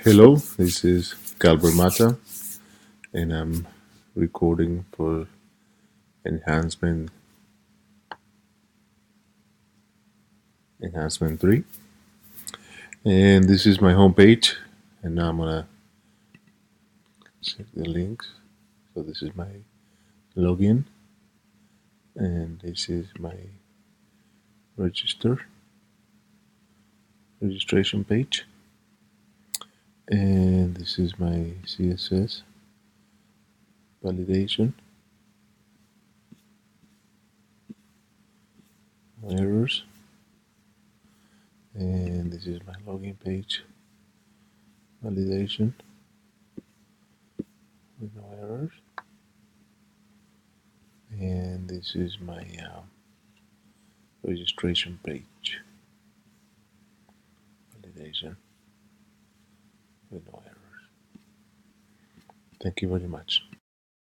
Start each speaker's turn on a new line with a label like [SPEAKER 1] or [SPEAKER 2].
[SPEAKER 1] Hello, this is Galbert Mata, and I'm recording for Enhancement Enhancement 3. And this is my homepage, and now I'm gonna check the links. So this is my login, and this is my register registration page, and this is my CSS validation, no errors, and this is my login page validation with no errors, and this is my registration page validation with no errors. Thank you very much.